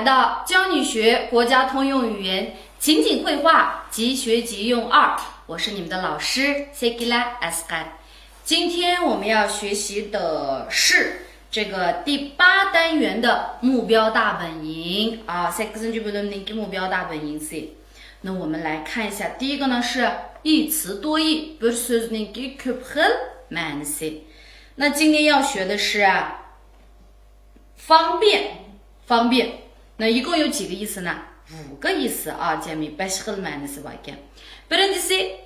到教你学国家通用语言情景绘画即学即用2，我是你们的老师 Sekila Asqar。今天我们要学习的是这个第8单元的目标大本营啊，8部分的目标大本营是。那我们来看一下，第一个呢是一词多义，不是那个köp xil ma'nisi。那今天要学的是方便。那一共有几个意思呢？5个意思啊，前面8xil ma'nisi var ekan。Birincisi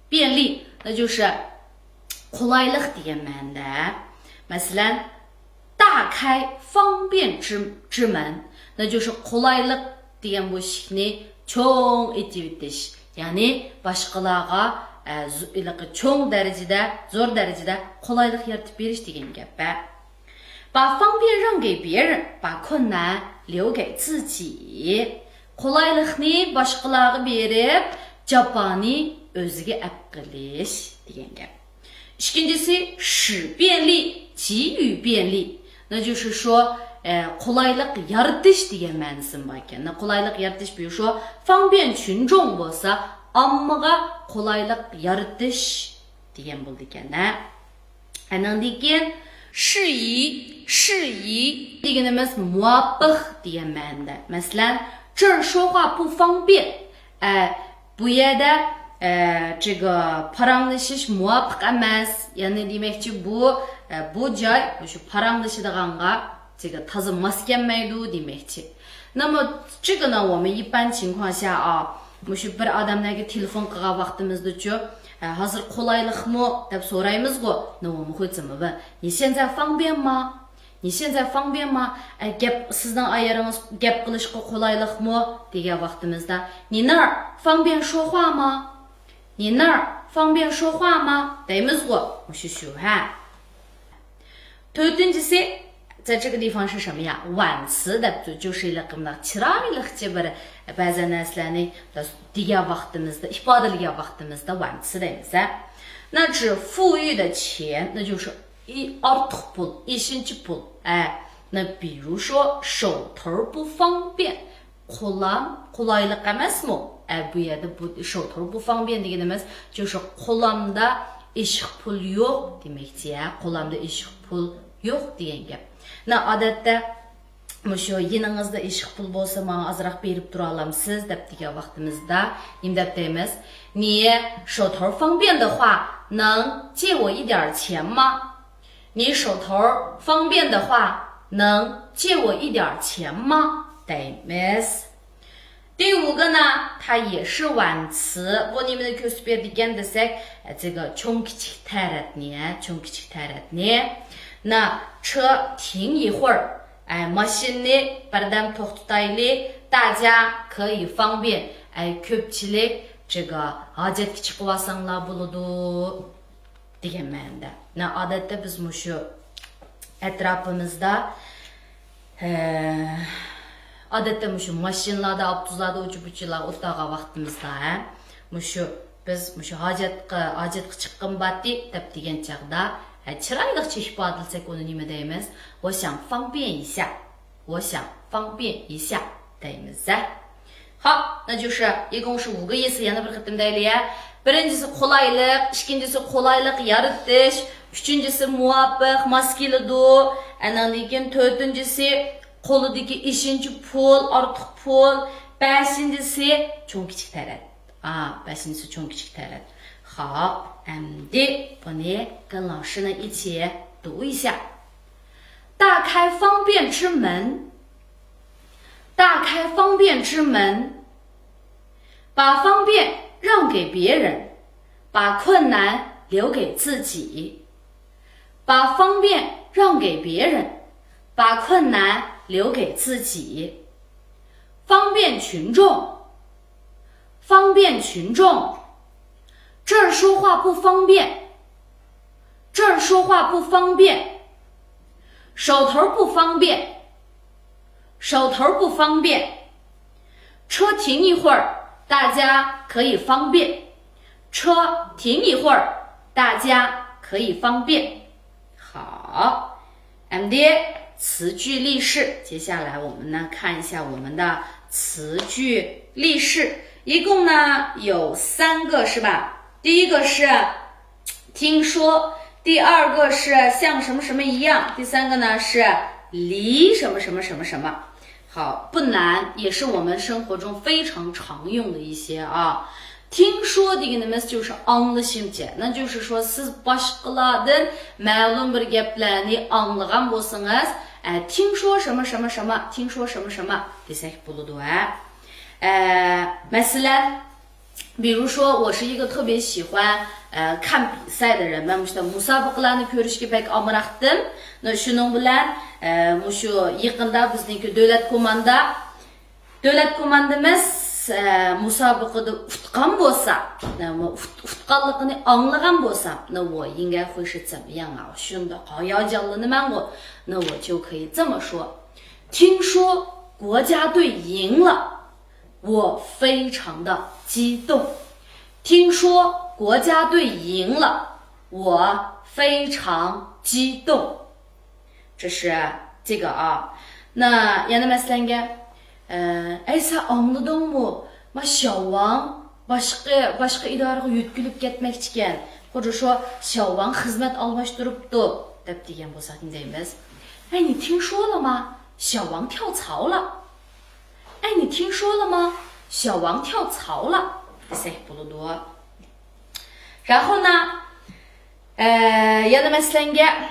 便利，那就是kolaylık degan ma'noda。Masalan， 大开方便之门，那就是kolaylık degan bo'lishni cho'ng etib o'tish, ya'ni boshqalarga cho'ng darajada, zo'r darajada kolaylık yaratib berish degan gap。把方便让给别人，把困难留给自己。kolaylıkni boshqalarga berib, jafoni o'ziga olib qilish degan gap。İkincisi使便利，给予便利，那就是说kolaylık yaratish degan ma'nosi bor ekan. kolaylık yaratish, 比如说方便群众bo'lsa, ommaga kolaylık yaratish degan bo'ldi ekan. Andan keyin适宜deganimiz muvofiq degan ma'noda. Masalan, 这儿说话不方便，bu yerda这个paranglashиш muvofiq emas, ya'ni demakchi bu joy shu paranglashadiganға这个它是mos kelmaydi demakchi。那么这个呢，我们一般情况下啊，shu bir odamlarga telefon qilgan vaqtimizda-chu hozir qolaylikmi deb so'raymiz-ku, 那我们会怎么问？你现在方便吗？你现在方便吗？gap sizning ayaringiz gap qilishga qolaylikmi degan vaqtimizda, 你那儿方便说话吗？你那儿方便说话吗？deymiz-ku, shu ha。To'rtinchisi， 在这个地方是什么呀？挽词的，就是chiroylikcha bir ba'zi narsalarni degan vaqtimizda, ifodalagan vaqtimizda 挽词deymiz。那指富裕的钱，那就是ortiq pul, 意心之 pul。那比如说手头不方便，qo'laylik emasmi？bu yerda bu 手头不方便deganimiz, 就是 qo'limda eshiq pul yo'q demakchi. qo'limda eshiq pul yo'q degan gap. Na odatda shu yiningizda eshiq pul bo'lsa, menga ozroq berib tura olamsiz deb degan vaqtimizda nima deb deymiz? 你手头方便的话，能借我一点钱吗？你手头方便的话，能借我一点钱吗？deymiz。第5个呢，它也是挽词。bu nimani ko'rsatib beradigan desak, 这个cho'ng kichik taratni。那车停一会儿，mashinani birdan to'xtataylik, 大家可以方便ko'pchilik 这个hojatga chiqib olsanglar bo'ladi degan ma'noda. Na odatda biz shu atrofimizda odatda shu mashinalarda, avtobuslarda uchib-uchib o'tgan vaqtimizda biz hojatga chiqqan bati deb degan chaqda chiroylikcha ifodalasak uni nima deymiz? 我想方便一下deymiz。好，那就是一共是5个意思。yana bir qatim deylik. Birincisi qolaylik, ikincisi qolaylik yaratish, uchinchisi muvofiq, mos keladi. Andan keyin to'rtinchisi qo'lidagi eshinchi pul, ortiq pul, 5-si cho'ng kichik tarat. 5-si cho'ng kichik tarat。好，endi buni 跟老师呢一起读一下。大开方便之门，大开方便之门，把方便让给别人，把困难留给自己。把方便让给别人，把困难留给自己。方便群众，这儿说话不方便，手头不方便，车停一会儿，大家可以方便，好，MD 词句例示。接下来我们呢看一下我们的词句例示，一共呢有3个是吧？第一个是听说，第二个是像什么什么一样，第三个呢是离什么什么什么什么。好，不难，也是我们生活中非常常用的一些啊。听说deganimiz就是 anglashimcha， 那就是说siz boshqalardan ma'lum bir gaplarni anglagan bo'lsangiz， 听说什么什么什么，听说什么什么 desak bo'ladi。masalan， 比如说我是一个特别喜欢看比赛的人，men mushta musobaqalarni ko'rishga pek amroqdim. Shuning bilan mushu yaqinda bizniki davlat komandamiz musobaqada utgan bo'lsa, utganligini anglagan bo'lsa， 那我应该会是怎么样啊？shunda hayajonlanaman我，那我就可以这么说：听说国家队赢了，我非常的激动。听说国家队赢了，我非常激动。这是这个啊。那yana masalanga sen anladingmi? Ma 小王 boshqa idoraga yutkilib ketmoqchi ekan, 或者说小王 xizmat almashtiribdi deb degan bo'lsak deymiz. 你听说了吗？小王跳槽了。你听说了吗？小王跳槽了。desak bo'ladi。然后呢yana masalanga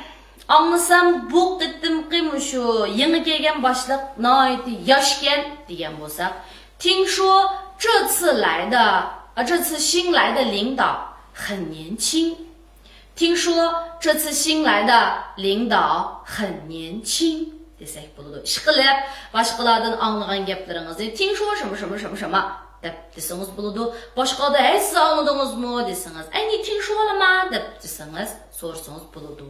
anglasam bu qittimqi mushu yangi kelgan boshliq nihoyatda yoshkan degan bo'lsa， 听说这次新来的领导很年轻。听说这次新来的领导很年轻。desak bo'ladi. Ishqilib boshqalardan anglagan gaplaringizni 听说什么什么什么什么 deb desangiz bo'ladi. Boshqada siz angladingizmi desangiz, ni 听说了吗 deb desangiz, so'rasangiz bo'ladi.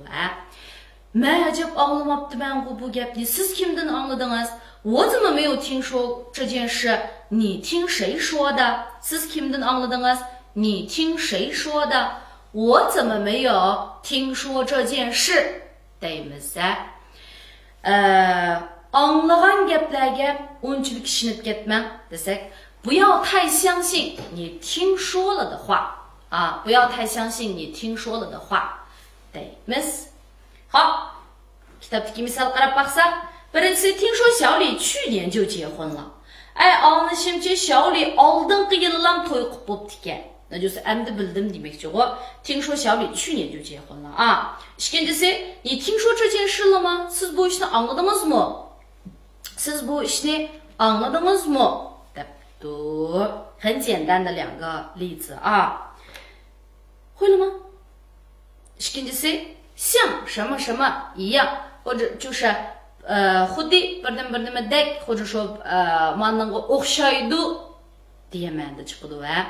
Men ajab anglamabdiman bu gapni. Siz kimdan angladingiz? 我怎么没有听说这件事？你听谁说的？ Siz kimdan angladingiz? 你听谁说的？我怎么没有听说这件事 deymiz. Anglagan gaplarga unchalik ishinib ketmang desak， 不要太相信你听说了的话啊，不要太相信你听说了的话 deymiz。 好， kitobdagi misol qarab baqsak， birinchisi 听说小李去年就结婚了。anglashimcha 小李 oldingi yillam to'y qilib bo'pti ekan， 那就是 endi bildim demakchi我。 听说小李去年就结婚了啊。 ikkinchisi 你听说这件事了吗？ siz bu ishni angladingizmi? Siz bu ishni angladingizmi? debdi。 很简单的2个例子啊，会了吗？ ikkinchisi 像什么什么一样，或者就是xuddi birdan-birdek， 或者说mananga o'xshaydi degan ma'noda chiqadi va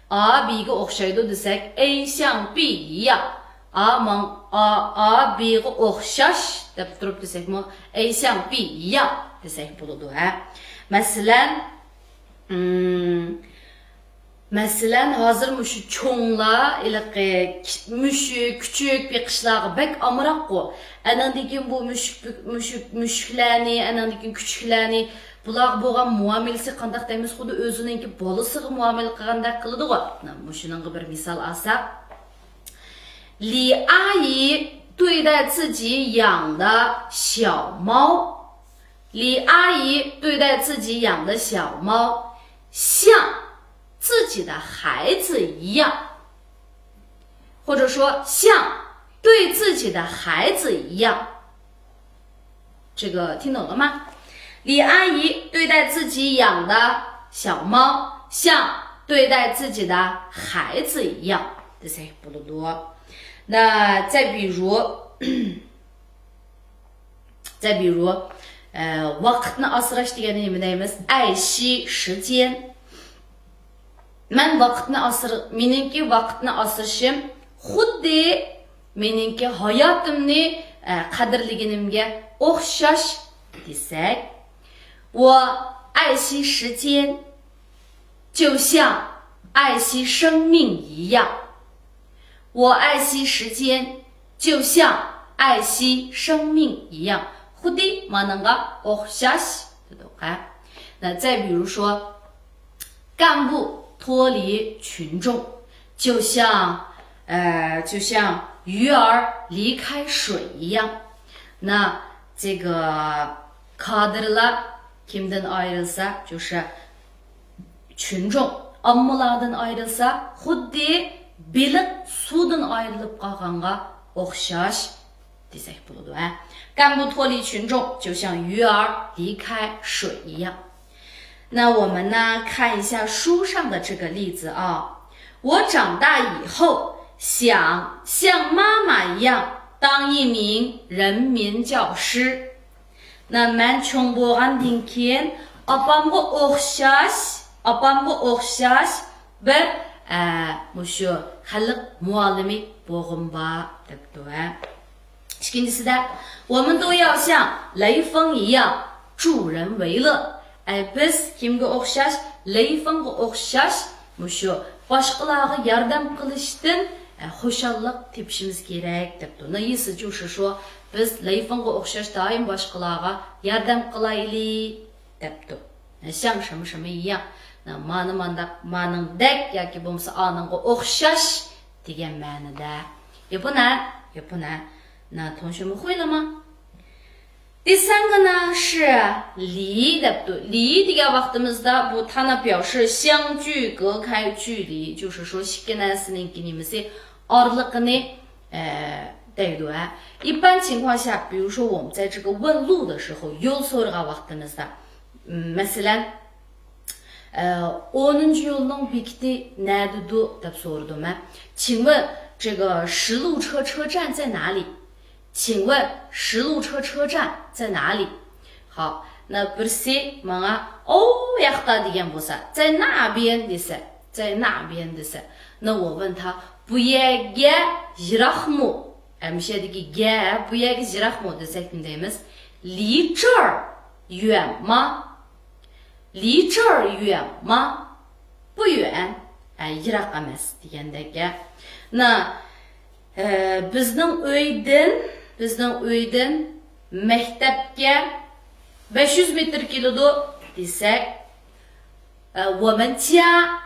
A B'ga o'xshaydi desak A 像 B 一样A B'ga o'xshash deb turib desakmi A 像 B 一样desak bo'ladi. Masalan hozir mushu cho'nglar mushuk kuchuk beqishlarga bak amroqku. Andan keyin bu mushuklarni, andan keyin kuchuklarni bular bo'lgan muomalasi qanday deymiz? Xuddi o'zininki bolasiga muomala qilgandek qiladi-ku. Mushuning bir misol olsak, Li ayi 对待自己养的小猫，李阿姨对待自己养的小猫像自己的孩子一样，或者说像对自己的孩子一样。这个听懂了吗？李阿姨对待自己养的小猫像对待自己的孩子一样。这才不多。那再比如vaqtni asrash degani nima deymiz? 爱惜时间。meningki vaqtni asrashim xuddi meningki hayotimni qadrlaganimga o'xshash desak, 我爱惜时间就像爱惜生命一样。我爱惜时间就像爱惜生命一样。خودی ماننگا اوخشاش对不对？那再比如说，干部脱离群众，就像鱼儿离开水一样。那这个 kadrlar kimden ayrılsa 就是群众 ammalardan ayrılsa xuddi beliq sudan ayrılıp qalğanga oxşaş desek buludu. 干部脱离群众，就像鱼儿离开水一样。那我们呢，看一下书上的这个例子啊。我长大以后想像妈妈一样当一名人民教师。那mən çoğ bolğandan keyin apamga o'xshash bir mushu xalq muallimi bolğum var debdi. İkincisi de 我们都要像雷锋一样助人为乐. Biz kimga o'xshash? Leyfonga o'xshash mushu boshqalarga yordam qilishdan xushalliq tepishimiz kerak debdi. 那意思就是说 biz Leyfonga o'xshash doim boshqalarga yordam qilaylik debdi. 像什么什么一样. Maningdek yoki bo'lmasa aningga o'xshash degan ma'noda. 也不难. 那同学们会了吗？第三个呢是离的，对，离这个vaqtimizda bu它呢表示相距、隔开距离，就是说ikki narsaning nimasi orliqini deydi. 一般情况下，比如说我们在这个问路的时候，yo'l so'ragan vaqtimizda, masalan, 10. yo'lning bekiti nerede deb so'radim. 请问这个石路车车站在哪里？请问石路车车站在哪里？好，那birisi menga o yoqda degan bo'lsa, 在那边desa, 在那边desa. 那我问他 bu yerga yiroqmi? Amshadagi ga bu yerga yiroqmi desak ne deymiz? 离这儿远吗？离这儿远吗？不远, yiroq emas degandek. 那bizning uydan maktabga 500 metr keladi desak, 我们家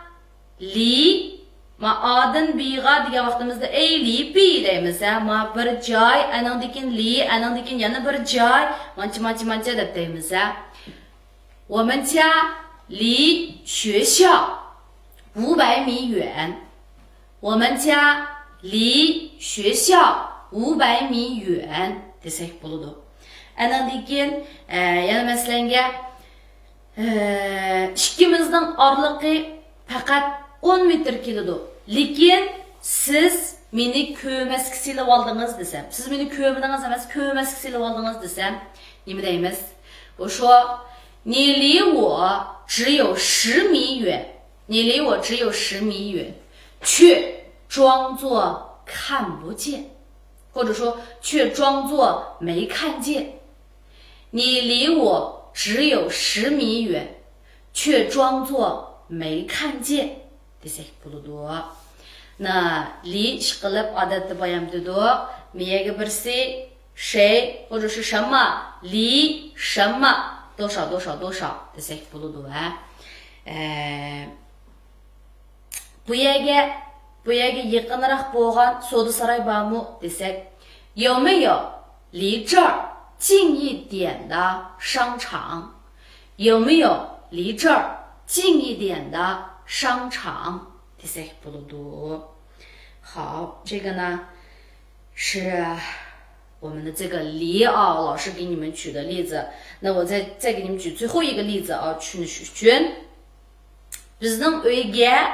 离 adan biga degan vaqtimizda li bi deymiz. Ma bir joy, anandikin li, anandikin yana bir joy, mancha deb deymiz. 我们家离学校500米远。我们家离学校500米远 desek bo'ladi. Andan keyin yana masalanga ikkimizning orliqi faqat 10 metr keladi. Lekin siz meni ko'maskka silib oldingiz desam, siz meni ko'mdingiz emas, ko'maskka silib oldingiz desam, nima deymiz? 我说你离我只有10米远，你离我只有10米远，却装作看不见，或者说却装作没看见。你离我只有10米远，却装作没看见。desek bo'ladi. 那离 ishqilib odatda bayamdidu. Miyaga birsi şey 或者是什么离什么多少多少多少 desek bo'ladi. Bu yerga yaqinroq bo'lgan savdo saroy bormi desak, 有没有离这儿近一点的商场？有没有离这儿近一点的商场 desek bo'ladi. 好，这个呢是我们的这个离啊，老师给你们举的例子。那我再给你们举最后一个例子啊，群 bizning uyga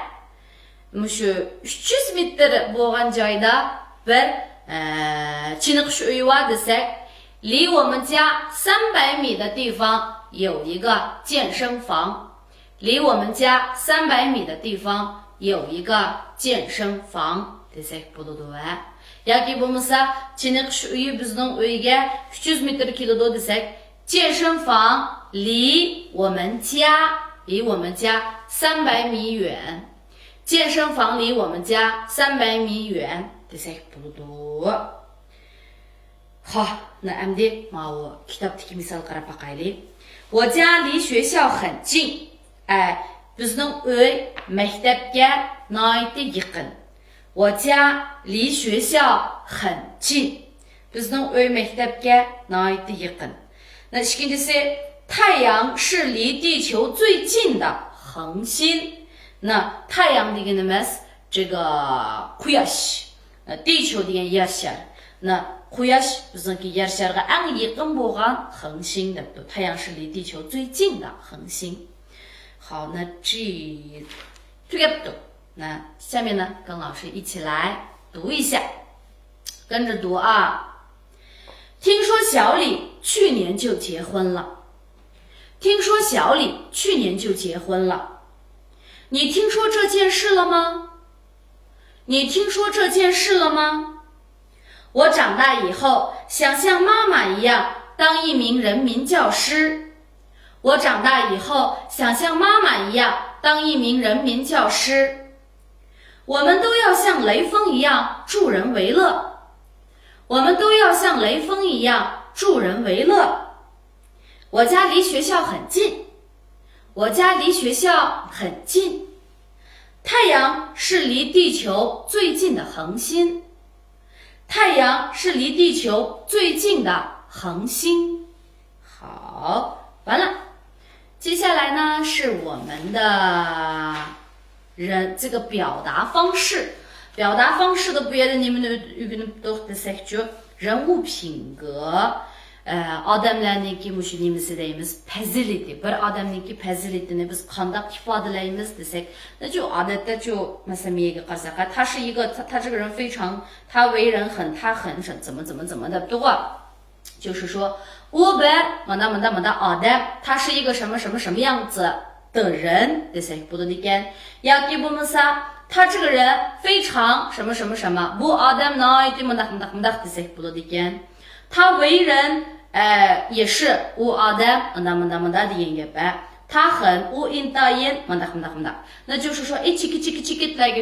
mushu 300 metr bo'lgan joyda bir chiniqish uyi bor desak, 离我们家300米的地方有一个健身房。离我们家300米的地方有一个健身房 desek bo'ladi. yoki bo'lmasa chiniqish uyi bizning uyga 300 metr keladi desak, 健身房离我们家300米远。健身房离我们家300米远 desek bo'ladi. 好，那 MD 嘛我 kitobdagi misol qarab baqaylik. 我家离学校很近. bizning uy maktabga nihoyatda yaqin. 我家离学校很近. bizning uy maktabga nihoyatda yaqin. 那ikkinchisi 太阳是离地球最近的恒星. 那太阳deganimiz这个 quyosh. 地球degan yer shar. 那 quyosh bizniki yer sharga eng yaqin bo'lgan 恒星的，太阳是离地球最近的恒星。好，那这个读，那下面呢，跟老师一起来读一下，跟着读啊。听说小李去年就结婚了。听说小李去年就结婚了。你听说这件事了吗？你听说这件事了吗？我长大以后想像妈妈一样当一名人民教师。我长大以后想像妈妈一样当一名人民教师。我们都要像雷锋一样助人为乐。我们都要像雷锋一样助人为乐。我家离学校很近。我家离学校很近。太阳是离地球最近的恒星。太阳是离地球最近的恒星。好，完了。接下来呢是我们的这个表达方式。表达方式的别的你们都人物品格. odamlarniki mushu nimasi deymiz fazilit. Bir odamniki fazilitini biz qanday ifodalaymiz desak, 那就 odatda 就 masalan menga qarasak, 他是一个他这个人非常他为人很他很怎么的对吧？就是说 u bir mana odam 他是一个什么样子的人 desak bo'ladi ekan. yoki bo'lmasa 他这个人非常什么 bu odam nihoyatda mundaq desak bo'ladi ekan. 他为人也是 u odam munda degan gap. 他很 u intayin mundaq. 那就是说 chiki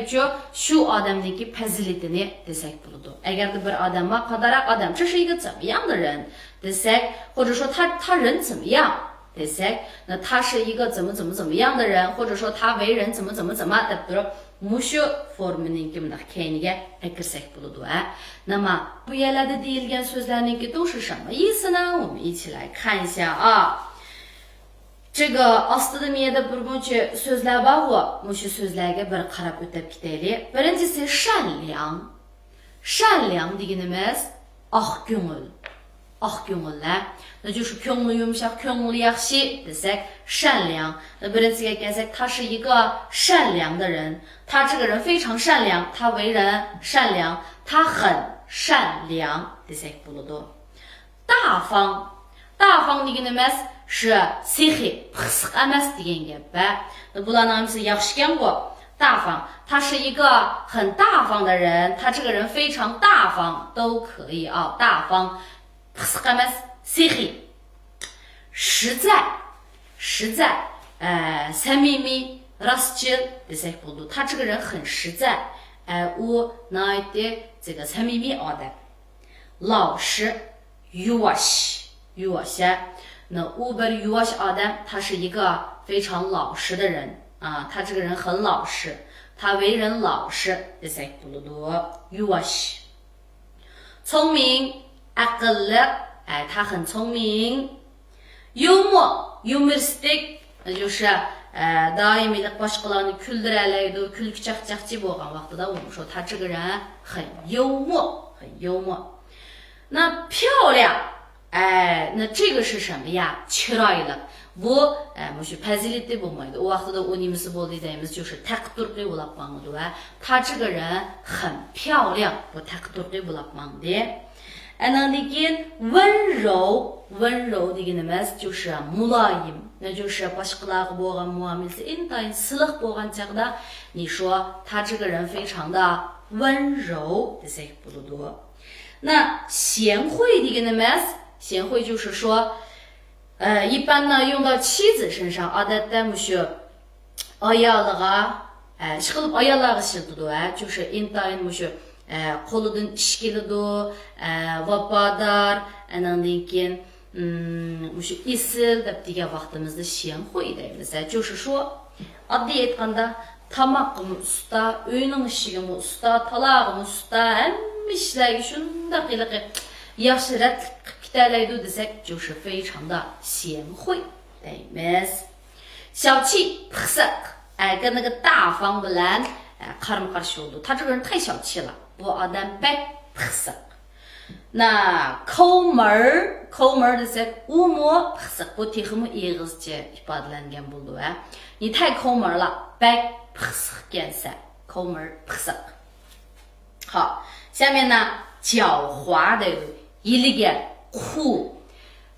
就 shu odamniki fazilitini desak bo'ladi. agarda bir odam va qadaraq odam 这是一个怎么样的人 desak, 或者说他人怎么样 desak, 那他是一个怎么样的人，或者说他为人怎么deb turib mushu forminiki bunday keyiniga kirsak bo'ladi. 那么bu yerlarda deyilgan so'zlarniki 都是什么意思呢？我们一起来看一下啊。这个 ostida miyada bir buncha so'zlar bor. Mushu so'zlarga bir qarab o'tib ketaylik. Birinchisi 善良. 善良deganimiz oq ko'ngil. oq ko'ngillar. 那就是 ko'ngli yumshoq, ko'ngli yaxshi desak 善良. 那birinchisiga kelsak, 他是一个善良的人. 他这个人非常善良, 他为人善良, 他很善良 desak bo'ladi. 大方. 大方deganimiz是 sehi, pisiq emas degan gap. 那bularning hammasi yaxshi ekan bu. 大方, 他是一个很大方的人, 他这个人非常大方都可以啊. 大方 pisiq emas, sehi. 实在, samimiy, rostchil desak bo'ladi. 他这个人很实在, u nihoyatda 这个 samimiy odam. 老实, yuvosh. 那 u bir yuvosh odam, 他是一个非常老实的人啊，他这个人很老实，他为人老实 desak bo'ladi. yuvosh. 聪明, aqlli, 他很聪明. 幽默, humoristik, 那就是doimiylik boshqalarni kuldiradi, kulki chaqchaqchi bo'lgan vaqtida我们说他这个人很幽默. 那漂亮, 那这个是什么呀? chiroyli. Bu mushu fazilatli bo'lmaydi. U vaqtida u nimasi bo'ldi deymiz, 就是 taqdirli bo'lib qoladi. 他这个人很漂亮, bu taqdirli bo'lib qoldi. Andan keyin 温柔 deganimiz 就是 muloyim. 那就是 boshqalarga bo'lgan muomalasi intayin siliq bo'lgan chaqda, 你说他这个人非常的温柔 desak bo'ladi. 那贤惠 deganimiz, 贤惠就是说一般呢用到妻子身上, odatda mushu ayoliga, ishqilib ayollarga ishlatadi, 就是intayin mushu qo'lidan ish keladi, vafodor, 能那个我是意思的这个vaqtimizda贤惠deymiz，就是说oddiy aytganda tamoqim usta, uyning ishigim usta, talog'im usta, hamma ishlarga shunday qilib yaxshi ratlik qilib ketalaydi desak，就是非常的贤惠deymiz。小气pixsiq，跟那个大方bilan qarama-qarshi bo'ldi。他这个人太小气了，bu odam bak pixsiq。那抠门desak u mu pixsiq，bu texmi egizcha ifodalangan bo'ldi va你太抠门了，bak pixsiq ekansan，抠门pixsiq。好，下面呢，狡猾的iliga苦，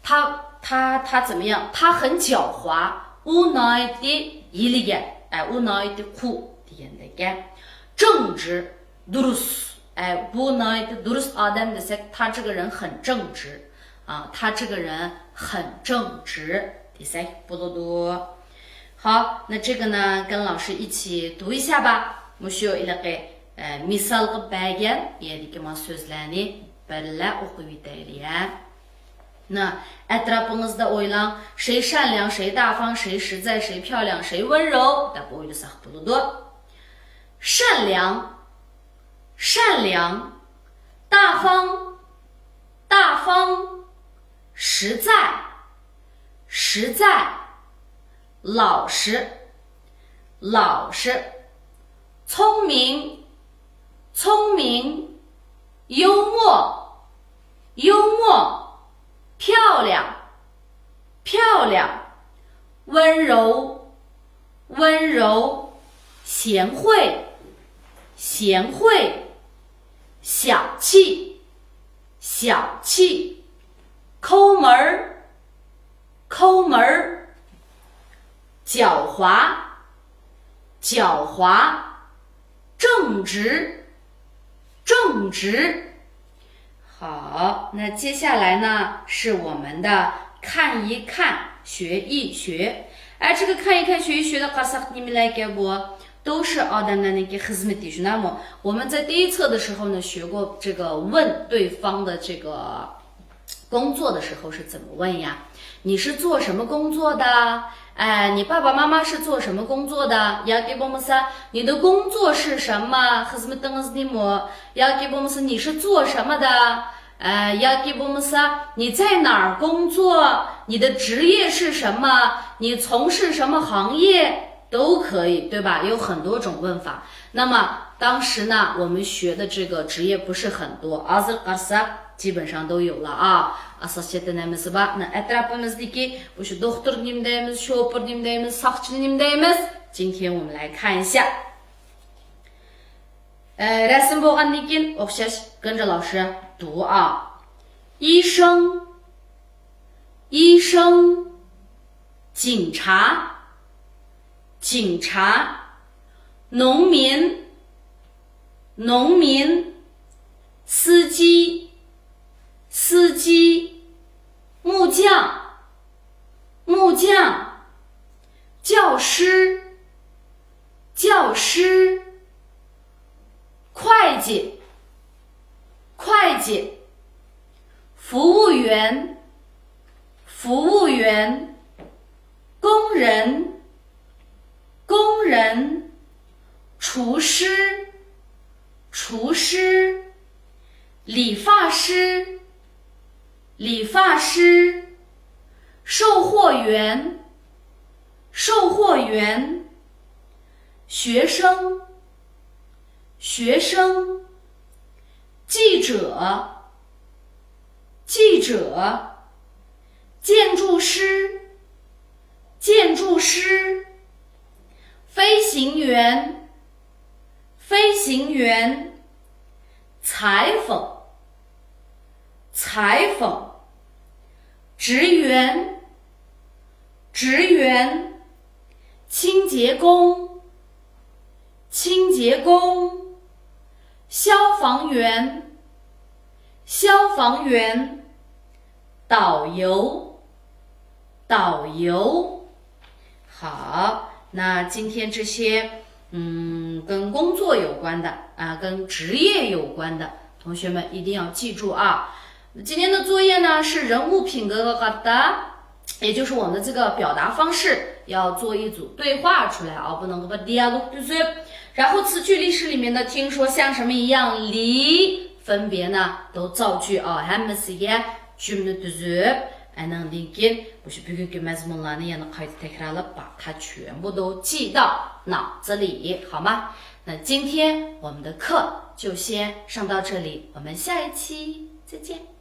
他怎么样？他很狡猾。u noiti iliga，u noiti苦degandaga，正直 durust。bu noiti durust odam desak，他这个人很正直啊，他这个人很正直desak bo'ladi。好，那这个呢，跟老师一起读一下吧。mushu ilaqa misal qilib bergan yerdigan so'zlarni birga o'qib yetaylik。那 atrofingizda o'ylang，谁善良，谁大方，谁实在，谁漂亮，谁温柔deb o'ylasak bo'ladi。善良，善良，大方，大方，实在，实在，老实，老实，聪明，聪明，幽默，幽默，漂亮，漂亮，温柔，温柔，贤惠，贤惠，小气，小气，抠门儿，抠门儿，狡猾，狡猾，正直，正直。好，那接下来呢是我们的看一看学一学。这个看一看学一学的qarsaq nimalarga bu都是odamlarniki xizmati shunami。我们在第一册的时候呢学过这个问对方的这个工作的时候是怎么问呀？你是做什么工作的？你爸爸妈妈是做什么工作的？yoki bo'lmasa你的工作是什么？xizmatingiz nima？ yoki bo'lmasa你是做什么的？yoki bo'lmasa你在哪儿工作？你的职业是什么？你从事什么行业？都可以，对吧？有很多种问法。那么当时呢，我们学的这个职业不是很多，基本上都有了啊。asosiyatlanamiz va atrofimizdagi o'sha doktor nimdaymiz, shopir nimdaymiz, soqchi nimdaymiz。今天我们来看一下。rasm bo'lgandan keyin o'xshash跟着老师读啊。医生，医生，警察，警察，农民，农民，司机，司机，木匠，木匠，教师，教师，会计，会计，服务员，服务员，工人，工人，厨师，厨师，理发师，理发师，售货员，售货员，学生，学生，记者，记者，建筑师，建筑师，飞行员，飞行员，裁缝，裁缝，职员，职员，清洁工，清洁工，消防员，消防员，导游，导游。好，那今天这些跟工作有关的跟职业有关的同学们一定要记住啊。今天的作业呢是人物品格和的，也就是我们的这个表达方式要做一组对话出来啊，不能够把 dialog 对不对？然后词句历史里面的听说像什么一样离分别呢都造句啊，hammasiga jumla tuzib anandan keyin o'sha bugungi mazmunlarni yana qayta takrorlab 把它全部都记到脑子里，好吗？那今天我们的课就先上到这里，我们下一期再见。